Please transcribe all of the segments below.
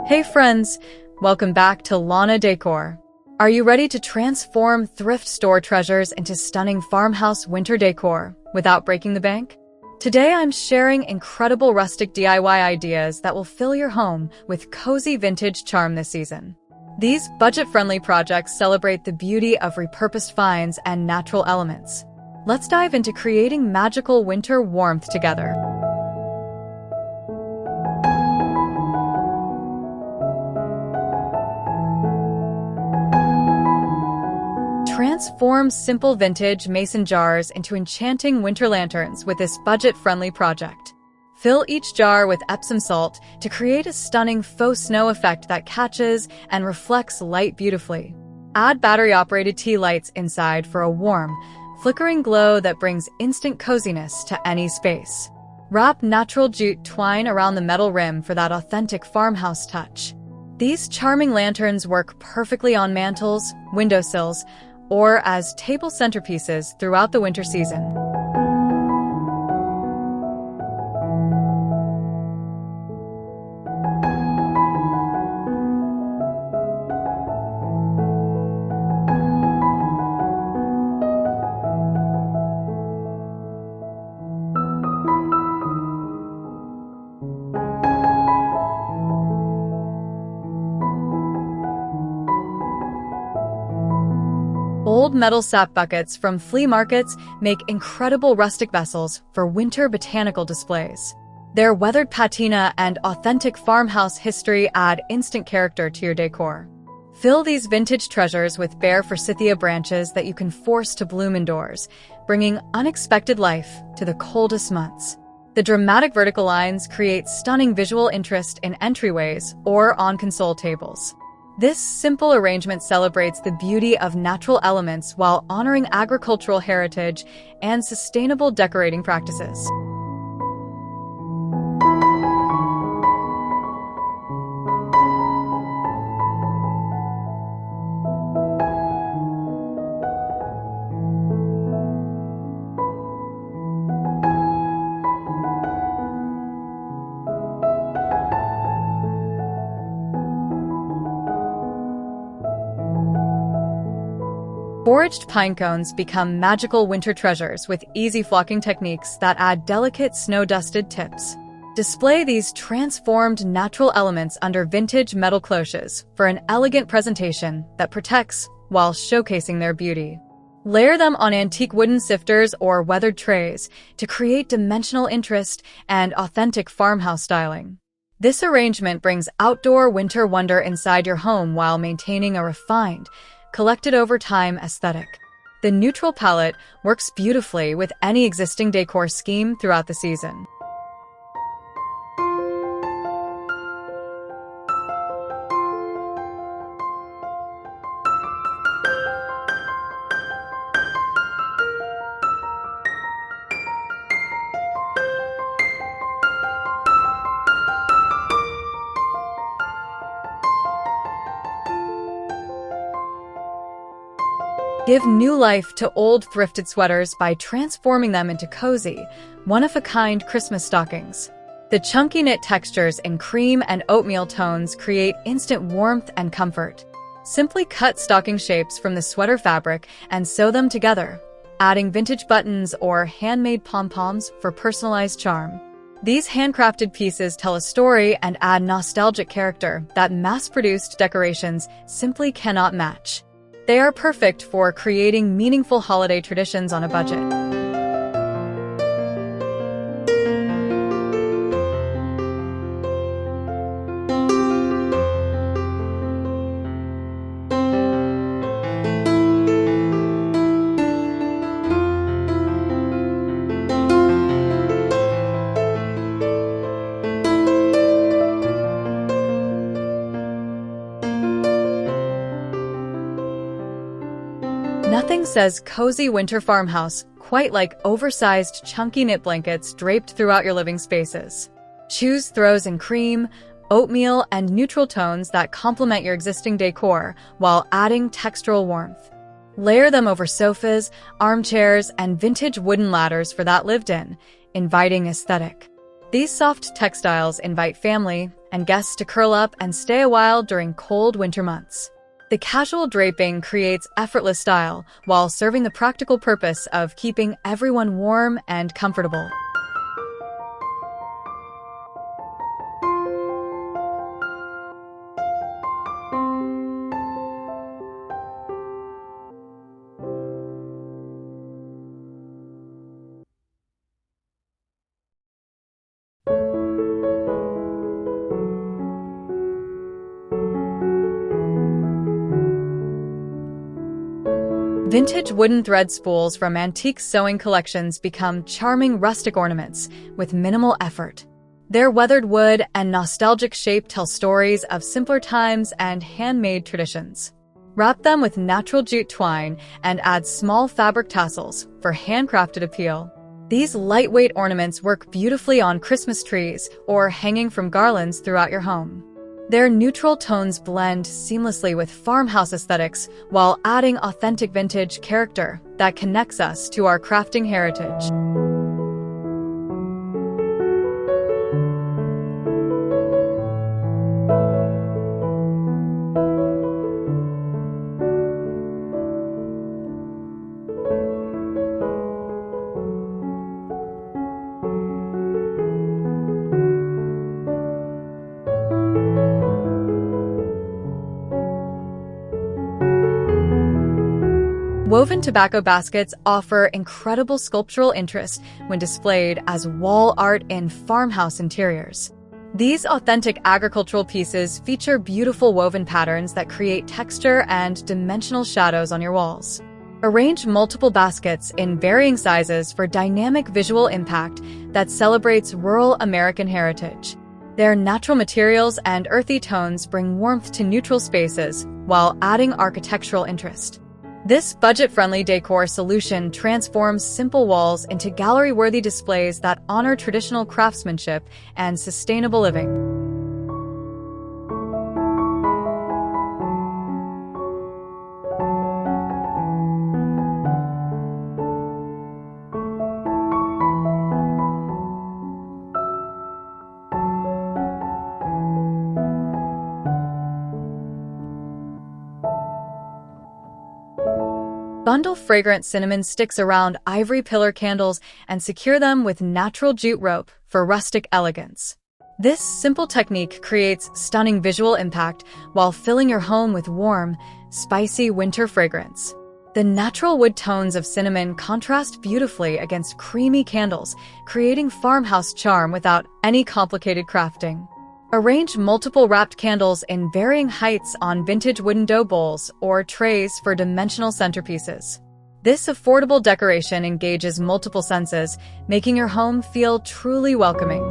Hey friends, welcome back to Lana Decor. Are you ready to transform thrift store treasures into stunning farmhouse winter decor without breaking the bank? Today I'm sharing incredible rustic DIY ideas that will fill your home with cozy vintage charm this season. These budget-friendly projects celebrate the beauty of repurposed finds and natural elements. Let's dive into creating magical winter warmth together. Transform simple vintage mason jars into enchanting winter lanterns with this budget-friendly project. Fill each jar with Epsom salt to create a stunning faux snow effect that catches and reflects light beautifully. Add battery-operated tea lights inside for a warm, flickering glow that brings instant coziness to any space. Wrap natural jute twine around the metal rim for that authentic farmhouse touch. These charming lanterns work perfectly on mantels, windowsills, or as table centerpieces throughout the winter season. Old metal sap buckets from flea markets make incredible rustic vessels for winter botanical displays. Their weathered patina and authentic farmhouse history add instant character to your decor. Fill these vintage treasures with bare forsythia branches that you can force to bloom indoors, bringing unexpected life to the coldest months. The dramatic vertical lines create stunning visual interest in entryways or on console tables. This simple arrangement celebrates the beauty of natural elements while honoring agricultural heritage and sustainable decorating practices. Foraged pinecones become magical winter treasures with easy flocking techniques that add delicate snow-dusted tips. Display these transformed natural elements under vintage metal cloches for an elegant presentation that protects while showcasing their beauty. Layer them on antique wooden sifters or weathered trays to create dimensional interest and authentic farmhouse styling. This arrangement brings outdoor winter wonder inside your home while maintaining a refined, collected over time aesthetic. The neutral palette works beautifully with any existing decor scheme throughout the season. Give new life to old thrifted sweaters by transforming them into cozy, one-of-a-kind Christmas stockings. The chunky knit textures in cream and oatmeal tones create instant warmth and comfort. Simply cut stocking shapes from the sweater fabric and sew them together, adding vintage buttons or handmade pom-poms for personalized charm. These handcrafted pieces tell a story and add nostalgic character that mass-produced decorations simply cannot match. They are perfect for creating meaningful holiday traditions on a budget. Nothing says cozy winter farmhouse quite like oversized chunky knit blankets draped throughout your living spaces. Choose throws in cream, oatmeal, and neutral tones that complement your existing decor while adding textural warmth. Layer them over sofas, armchairs, and vintage wooden ladders for that lived-in, inviting aesthetic. These soft textiles invite family, and guests to curl up and stay a while during cold winter months. The casual draping creates effortless style while serving the practical purpose of keeping everyone warm and comfortable. Vintage wooden thread spools from antique sewing collections become charming rustic ornaments with minimal effort. Their weathered wood and nostalgic shape tell stories of simpler times and handmade traditions. Wrap them with natural jute twine and add small fabric tassels for handcrafted appeal. These lightweight ornaments work beautifully on Christmas trees or hanging from garlands throughout your home. Their neutral tones blend seamlessly with farmhouse aesthetics while adding authentic vintage character that connects us to our crafting heritage. Woven tobacco baskets offer incredible sculptural interest when displayed as wall art in farmhouse interiors. These authentic agricultural pieces feature beautiful woven patterns that create texture and dimensional shadows on your walls. Arrange multiple baskets in varying sizes for dynamic visual impact that celebrates rural American heritage. Their natural materials and earthy tones bring warmth to neutral spaces while adding architectural interest. This budget-friendly decor solution transforms simple walls into gallery-worthy displays that honor traditional craftsmanship and sustainable living. Bundle fragrant cinnamon sticks around ivory pillar candles and secure them with natural jute rope for rustic elegance. This simple technique creates stunning visual impact while filling your home with warm, spicy winter fragrance. The natural wood tones of cinnamon contrast beautifully against creamy candles, creating farmhouse charm without any complicated crafting. Arrange multiple wrapped candles in varying heights on vintage wooden dough bowls or trays for dimensional centerpieces. This affordable decoration engages multiple senses, making your home feel truly welcoming.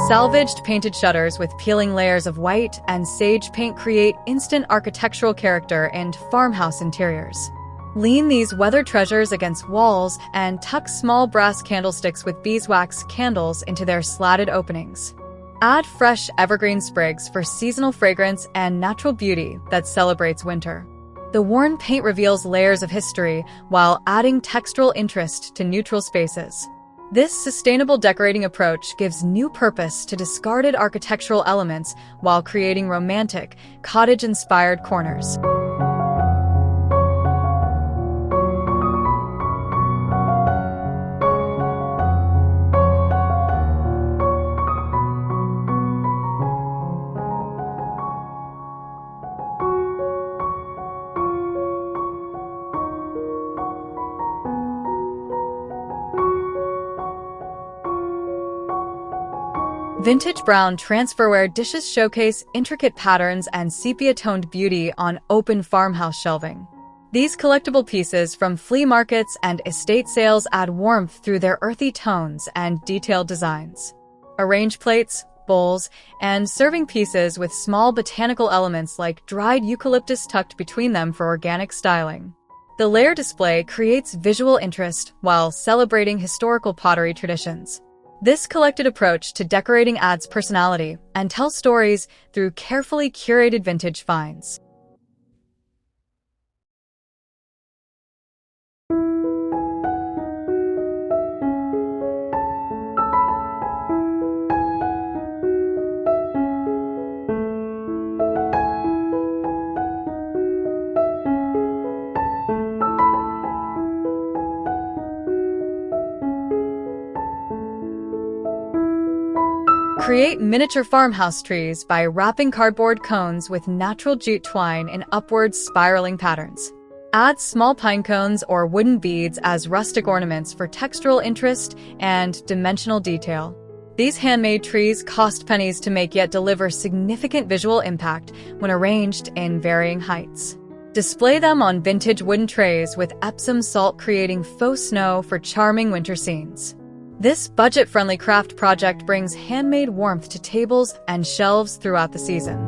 Salvaged painted shutters with peeling layers of white and sage paint create instant architectural character in farmhouse interiors. Lean these weathered treasures against walls and tuck small brass candlesticks with beeswax candles into their slatted openings. Add fresh evergreen sprigs for seasonal fragrance and natural beauty that celebrates winter. The worn paint reveals layers of history while adding textural interest to neutral spaces. This sustainable decorating approach gives new purpose to discarded architectural elements while creating romantic, cottage-inspired corners. Vintage brown transferware dishes showcase intricate patterns and sepia-toned beauty on open farmhouse shelving. These collectible pieces from flea markets and estate sales add warmth through their earthy tones and detailed designs. Arrange plates, bowls, and serving pieces with small botanical elements like dried eucalyptus tucked between them for organic styling. The layer display creates visual interest while celebrating historical pottery traditions. This collected approach to decorating adds personality and tells stories through carefully curated vintage finds. Create miniature farmhouse trees by wrapping cardboard cones with natural jute twine in upward spiraling patterns. Add small pine cones or wooden beads as rustic ornaments for textural interest and dimensional detail. These handmade trees cost pennies to make yet deliver significant visual impact when arranged in varying heights. Display them on vintage wooden trays with Epsom salt, creating faux snow for charming winter scenes. This budget-friendly craft project brings handmade warmth to tables and shelves throughout the season.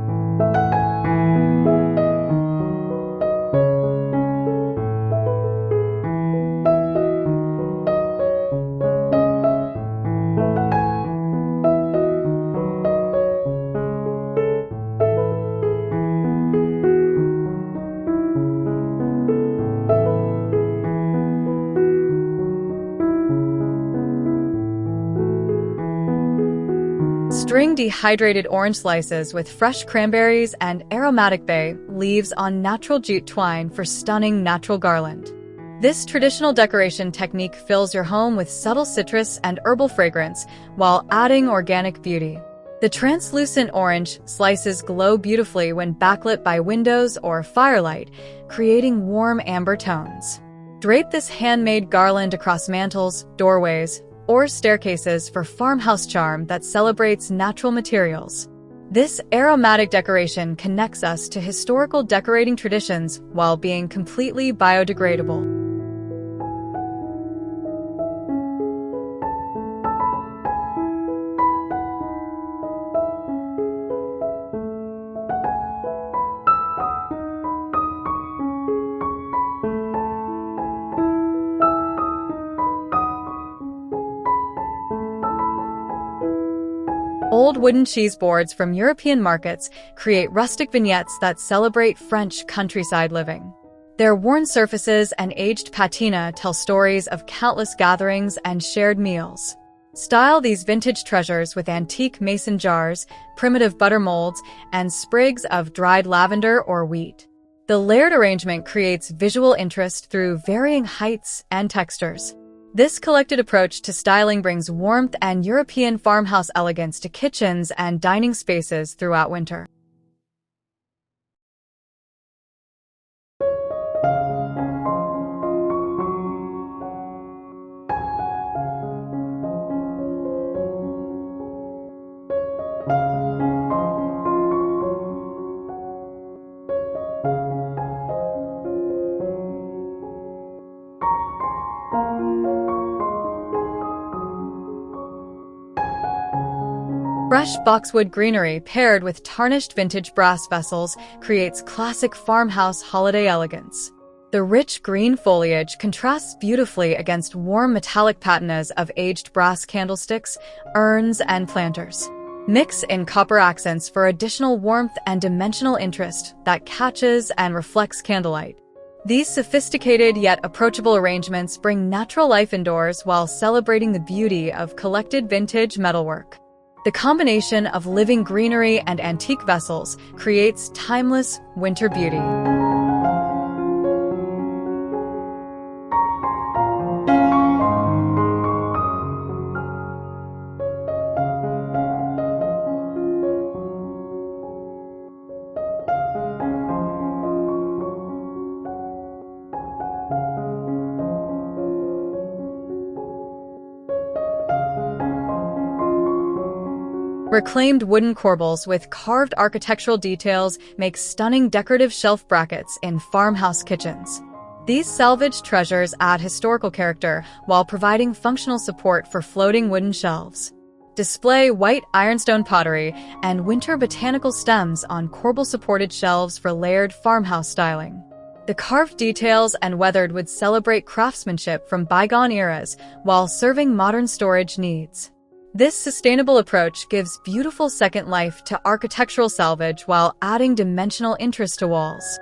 String dehydrated orange slices with fresh cranberries and aromatic bay leaves on natural jute twine for stunning natural garland. This traditional decoration technique fills your home with subtle citrus and herbal fragrance while adding organic beauty. The translucent orange slices glow beautifully when backlit by windows or firelight, creating warm amber tones. Drape this handmade garland across mantels, doorways, or staircases for farmhouse charm that celebrates natural materials. This aromatic decoration connects us to historical decorating traditions while being completely biodegradable. Old wooden cheese boards from European markets create rustic vignettes that celebrate French countryside living. Their worn surfaces and aged patina tell stories of countless gatherings and shared meals. Style these vintage treasures with antique mason jars, primitive butter molds, and sprigs of dried lavender or wheat. The layered arrangement creates visual interest through varying heights and textures. This collected approach to styling brings warmth and European farmhouse elegance to kitchens and dining spaces throughout winter. Fresh boxwood greenery paired with tarnished vintage brass vessels creates classic farmhouse holiday elegance. The rich green foliage contrasts beautifully against warm metallic patinas of aged brass candlesticks, urns, and planters. Mix in copper accents for additional warmth and dimensional interest that catches and reflects candlelight. These sophisticated yet approachable arrangements bring natural life indoors while celebrating the beauty of collected vintage metalwork. The combination of living greenery and antique vessels creates timeless winter beauty. Reclaimed wooden corbels with carved architectural details make stunning decorative shelf brackets in farmhouse kitchens. These salvaged treasures add historical character while providing functional support for floating wooden shelves. Display white ironstone pottery and winter botanical stems on corbel-supported shelves for layered farmhouse styling. The carved details and weathered wood celebrate craftsmanship from bygone eras while serving modern storage needs. This sustainable approach gives beautiful second life to architectural salvage while adding dimensional interest to walls.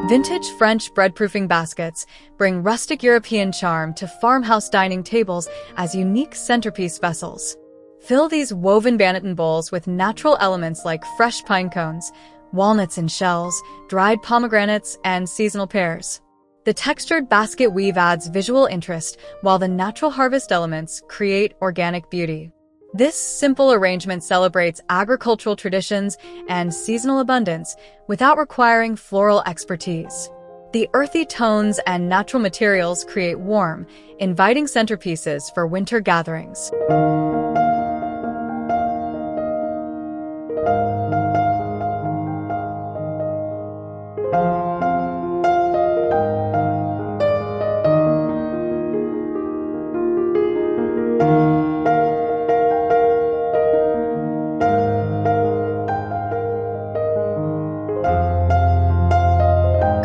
Vintage French breadproofing baskets bring rustic European charm to farmhouse dining tables as unique centerpiece vessels. Fill these woven Banneton bowls with natural elements like fresh pine cones, walnuts in shells, dried pomegranates, and seasonal pears. The textured basket weave adds visual interest, while the natural harvest elements create organic beauty. This simple arrangement celebrates agricultural traditions and seasonal abundance without requiring floral expertise. The earthy tones and natural materials create warm, inviting centerpieces for winter gatherings.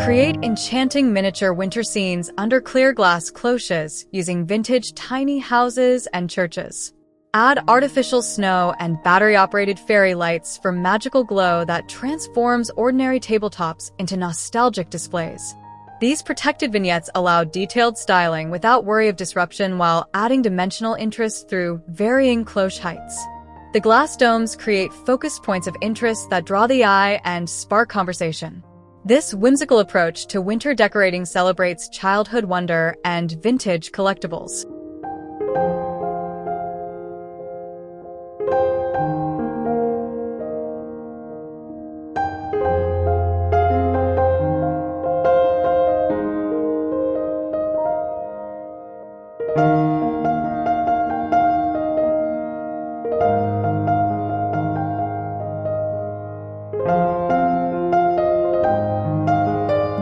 Create enchanting miniature winter scenes under clear glass cloches using vintage tiny houses and churches. Add artificial snow and battery-operated fairy lights for magical glow that transforms ordinary tabletops into nostalgic displays. These protected vignettes allow detailed styling without worry of disruption while adding dimensional interest through varying cloche heights. The glass domes create focused points of interest that draw the eye and spark conversation. This whimsical approach to winter decorating celebrates childhood wonder and vintage collectibles.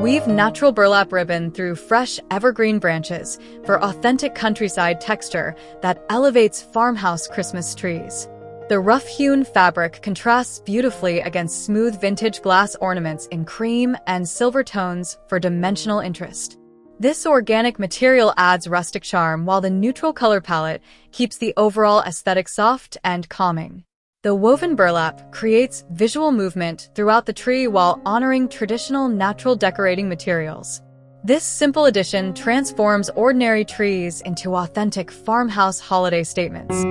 Weave natural burlap ribbon through fresh evergreen branches for authentic countryside texture that elevates farmhouse Christmas trees. The rough-hewn fabric contrasts beautifully against smooth vintage glass ornaments in cream and silver tones for dimensional interest. This organic material adds rustic charm while the neutral color palette keeps the overall aesthetic soft and calming. The woven burlap creates visual movement throughout the tree while honoring traditional natural decorating materials. This simple addition transforms ordinary trees into authentic farmhouse holiday statements.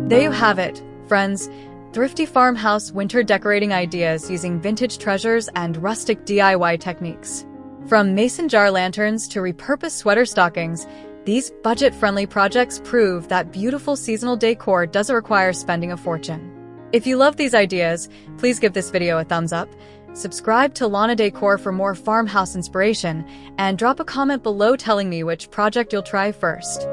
There you have it, friends. Thrifty farmhouse winter decorating ideas using vintage treasures and rustic DIY techniques. From mason jar lanterns to repurposed sweater stockings, these budget-friendly projects prove that beautiful seasonal decor doesn't require spending a fortune. If you love these ideas, please give this video a thumbs up, subscribe to Lana Decor for more farmhouse inspiration, and drop a comment below telling me which project you'll try first.